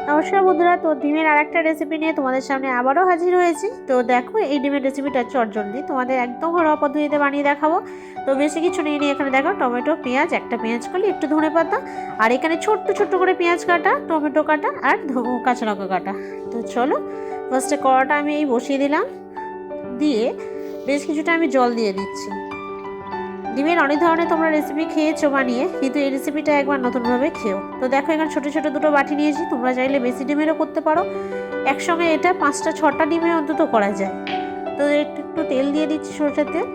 নমস্কার বন্ধুরা, তো ডিমের আরেকটা রেসিপি নিয়ে তোমাদের সামনে আবারও হাজির হয়েছি। তো দেখো, এই ডিমের রেসিপিটা চটজলদি তোমাদের একদম ঘরোয়া পদ্ধতিতে বানিয়ে দেখাবো। তো বেশি কিছু নিয়ে এখানে দেখো টমেটো, পেঁয়াজ, একটা পেঁয়াজ কলি, একটু ধনেপাতা, আর এখানে ছোট্ট ছোট্ট করে পেঁয়াজ কাটা, টমেটো কাটা আর কাঁচা লঙ্কা কাটা। তো চলো ফার্স্টে কড়াটা আমি এই বসিয়ে দিলাম, দিয়ে বেশ কিছুটা আমি জল দিয়ে দিচ্ছি। ডিমের অনেক ধরনের তোমরা রেসিপি খেয়েছো বানিয়ে, কিন্তু এই রেসিপিটা একবার নতুনভাবে খেও। তো দেখো এখানে ছোটো ছোটো দুটো বাটি নিয়েছি, তোমরা চাইলে বেশি ডিমেরও করতে পারো। একসঙ্গে এটা 5টা-6টা ডিমে অন্তত করা যায়। তো একটু একটু তেল দিয়ে দিচ্ছি, সরষের তেল।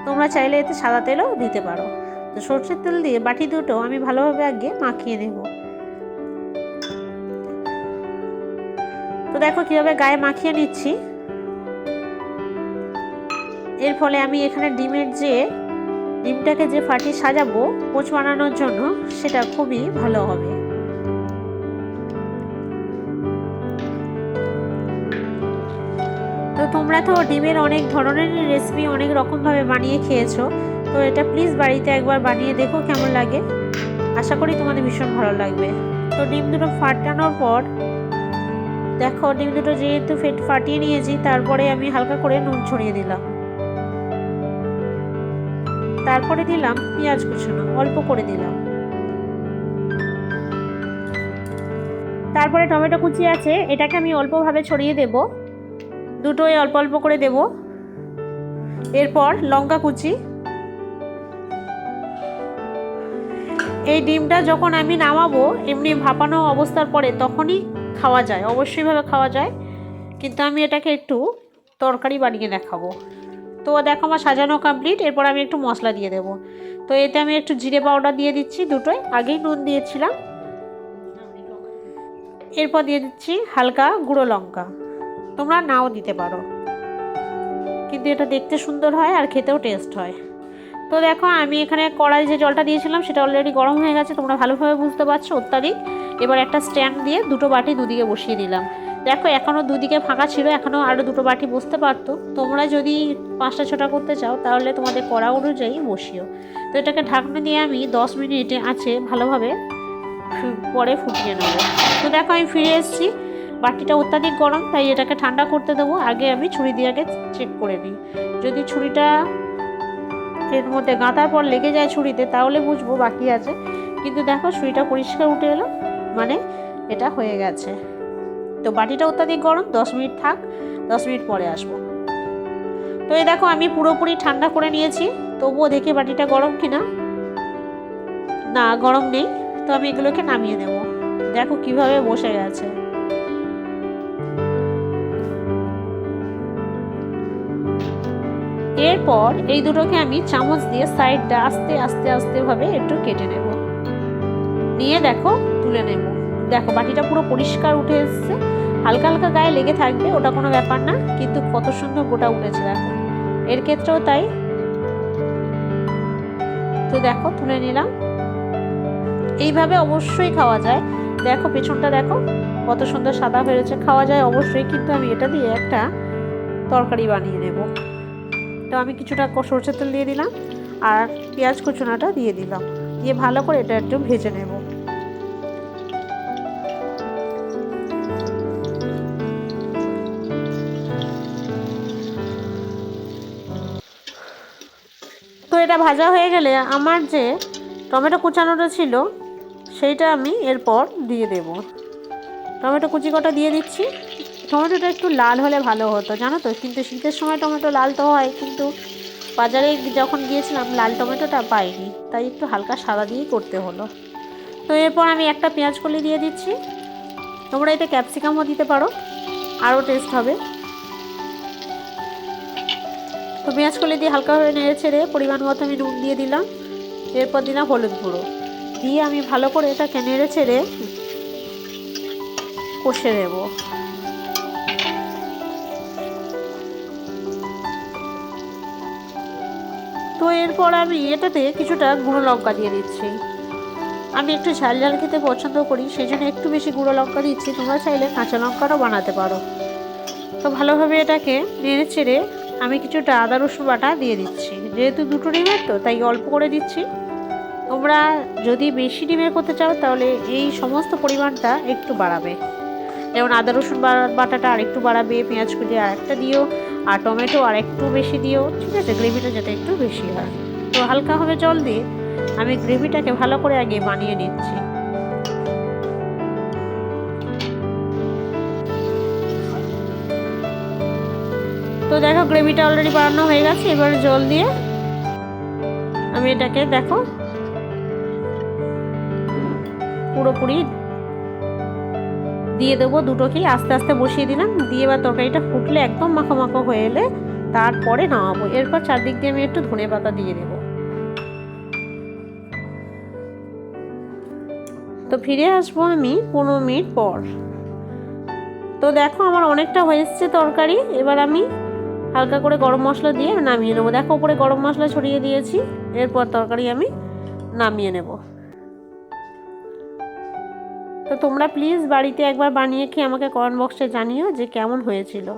তোমরা চাইলে এতে সাদা তেলও দিতে পারো। তো সরষের তেল দিয়ে বাটি দুটো আমি ভালোভাবে আগে মাখিয়ে নেব। তো দেখো কীভাবে গায়ে মাখিয়ে নিচ্ছি। এর ফলে আমি এখানে ডিমটাকে যে ফাটিয়ে সাজাবো পোচ বানানোর জন্য, সেটা খুবই ভালো হবে। তো তোমরা তো ডিমের অনেক ধরনের রেসিপি অনেক রকমভাবে বানিয়ে খেয়েছো। তো এটা প্লিজ বাড়িতে একবার বানিয়ে দেখো কেমন লাগে। আশা করি তোমাদের ভীষণ ভালো লাগবে। তো ডিম দুটো ফাটানোর পর দেখো, ডিম দুটো যেহেতু ফাটিয়ে নিয়েছি, তারপরে আমি হালকা করে নুন ছড়িয়ে দিলাম। তারপরে দিলাম পেঁয়াজ কুচানো, অল্প করে দিলাম। তারপরে টমেটো কুচি আছে, এটাকে আমি অল্পভাবে ছড়িয়ে দেব, দুটোই অল্প অল্প করে দেব। এরপর লঙ্কা কুচি। এই ডিমটা যখন আমি নামাবো এমনি ভাপানো অবস্থার পরে তখনই খাওয়া যায়, অবশ্যইভাবে খাওয়া যায়, কিন্তু আমি এটাকে একটু তরকারি বানিয়ে দেখাবো। তো দেখো আমার সাজানো কমপ্লিট। এরপর আমি একটু মশলা দিয়ে দেব। তো এতে আমি একটু জিরে পাউডার দিয়ে দিচ্ছি, দুটোই আগেই নুন দিয়েছিলাম। এরপর দিয়ে দিচ্ছি হালকা গুঁড়ো লঙ্কা, তোমরা নাও দিতে পারো, কিন্তু এটা দেখতে সুন্দর হয় আর খেতেও টেস্ট হয়। তো দেখো আমি এখানে কড়াই যে জলটা দিয়েছিলাম সেটা অলরেডি গরম হয়ে গেছে, তোমরা ভালোভাবে বুঝতে পারছো, অত্যাধিক। এবার একটা স্ট্যান্ড দিয়ে দুটো বাটি দুদিকে বসিয়ে দিলাম। দেখো এখনও দুদিকে ফাঁকা ছিল, এখনও আরও দুটো বাটি বসতে পারতো। তোমরা যদি 5টা-6টা করতে চাও তাহলে তোমাদের কড়া অনুযায়ী বসিও। তো এটাকে ঢাকনা দিয়ে আমি 10 মিনিটে আছে ভালোভাবে পরে ফুটিয়ে নেব। তো দেখো আমি ফিরে এসেছি। বাটিটা অত্যাধিক গরম, তাই এটাকে ঠান্ডা করতে দেবো। আগে আমি ছুরি দিয়ে আগে চেক করে নিই, যদি ছুরিটা এর মধ্যে গাঁথার পর লেগে যায় ছুরিতে, তাহলে বুঝবো বাকি আছে। কিন্তু দেখো ছুরিটা পরিষ্কার উঠে এলো, মানে এটা হয়ে গেছে। তো বাটিটা অত্যাধিক গরম, 10 মিনিট থাক, 10 মিনিট পরে আসবো। তো এই দেখো আমি পুরোপুরি ঠান্ডা করে নিয়েছি, তবুও দেখি বাটিটা গরম কিনা। না, গরম নেই। তো আমি এগুলোকে নামিয়ে নেব। দেখো কিভাবে বসে গেছে। এরপর এই দুটোকে আমি চামচ দিয়ে সাইডটা আস্তে আস্তে আস্তে ভাবে একটু কেটে নেব, নিয়ে দেখো তুলে নেব। দেখো বাটিটা পুরো পরিষ্কার উঠে এসছে। হালকা হালকা গায়ে লেগে থাকবে, ওটা কোনো ব্যাপার না, কিন্তু কত সুন্দর গোটা উঠেছে দেখো, এর ক্ষেত্রেও তাই। তো দেখো তুলে নিলাম। এইভাবে অবশ্যই খাওয়া যায়। দেখো পেছনটা দেখো কত সুন্দর সাদা হয়েছে, খাওয়া যায় অবশ্যই, কিন্তু আমি এটা দিয়ে একটা তরকারি বানিয়ে নেব। তো আমি কিছুটা সরষের তেল দিয়ে দিলাম আর পেঁয়াজ কুচুনাটা দিয়ে দিলাম, দিয়ে ভালো করে এটা একটু ভেজে নেব। তো এটা ভাজা হয়ে গেলে আমার যে টমেটো কুচানোটা ছিল সেইটা আমি এরপর দিয়ে দেব। টমেটো কুচি কটা দিয়ে দিচ্ছি। টমেটোটা একটু লাল হলে ভালো হতো জানো তো, কিন্তু শীতের সময় টমেটো লাল তো হয়, কিন্তু বাজারে যখন গিয়েছিলাম লাল টমেটোটা পাইনি, তাই একটু হালকা সাদা দিয়েই করতে হলো। তো এরপর আমি একটা পেঁয়াজ কলি দিয়ে দিচ্ছি। তোমরা এতে ক্যাপসিকামও দিতে পারো, আরও টেস্ট হবে। তো পেঁয়াজ কলি দিয়ে হালকাভাবে নেড়ে ছেড়ে পরিমাণ মতো আমি নুন দিয়ে দিলাম। এরপর দিলাম হলুদ গুঁড়ো, দিয়ে আমি ভালো করে এটাকে নেড়ে ছেড়ে কষে নেব। তো এরপর আমি এটাতে কিছুটা গুঁড়ো লঙ্কা দিয়ে দিচ্ছি। আমি একটু ঝাল ঝাল খেতে পছন্দ করি, সেই জন্য একটু বেশি গুঁড়ো লঙ্কা দিচ্ছি। তোমরা চাইলে কাঁচা লঙ্কারও বানাতে পারো। তো ভালোভাবে এটাকে নেড়ে চেড়ে আমি কিছুটা আদা রসুন বাটা দিয়ে দিচ্ছি। যেহেতু দুটো ডিমের তো তাই অল্প করে দিচ্ছি। তোমরা যদি বেশি ডিমের করতে চাও তাহলে এই সমস্ত পরিমাণটা একটু বাড়াবে। যেমন আদা রসুন বাটাটা আরেকটু বাড়াবে, পেঁয়াজ কুচি আরেকটা দিও, আর টমেটো আরেকটু বেশি দিও, ঠিক আছে, গ্রেভিটা যাতে একটু বেশি হয়। তো হালকাভাবে জল দিয়ে আমি গ্রেভিটাকে ভালো করে আগে বানিয়ে নিচ্ছি। তো দেখো গ্রেভিটা অলরেডি বানানো হয়ে গেছে। এবার জল দিয়ে আমি এটাকে দেখো পুরোপুরি দিয়ে দেবো, দুটোকেই আস্তে আস্তে বসিয়ে দিলাম। দিয়ে এবার তরকারিটা ফুটলে একদম মাখো মাখো হয়ে এলে তারপরে নামাবো। এরপর চারদিক দিয়ে আমি একটু ধনেপাতা দিয়ে দেবো। তো ফিরে আসবো আমি 15 মিনিট পর। তো দেখো আমার অনেকটা হয়ে এসছে তরকারি। এবার আমি হালকা করে গরম মশলা দিয়ে নামিয়ে নেবো। দেখো উপরে গরম মশলা ছড়িয়ে দিয়েছি। এরপর তরকারি আমি নামিয়ে নেব। তো তোমরা প্লিজ বাড়িতে একবার বানিয়ে খেয়ে আমাকে কমেন্ট বক্সে জানিও যে কেমন হয়েছিল।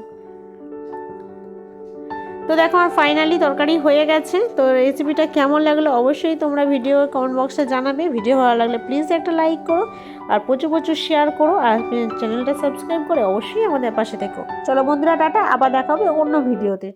তো দেখো আমার ফাইনালি তরকারি হয়ে গেছে। তো রেসিপিটা কেমন লাগলো অবশ্যই তোমরা ভিডিও কমেন্ট বক্সে জানাবে। ভিডিও ভালো লাগলে প্লিজ একটা লাইক করো, আর প্রচুর প্রচুর শেয়ার করো, আর চ্যানেলটা সাবস্ক্রাইব করে অবশ্যই আমাদের পাশে থেকো। চলো বন্ধুরা, টাটা, আবার দেখা হবে অন্য ভিডিওতে।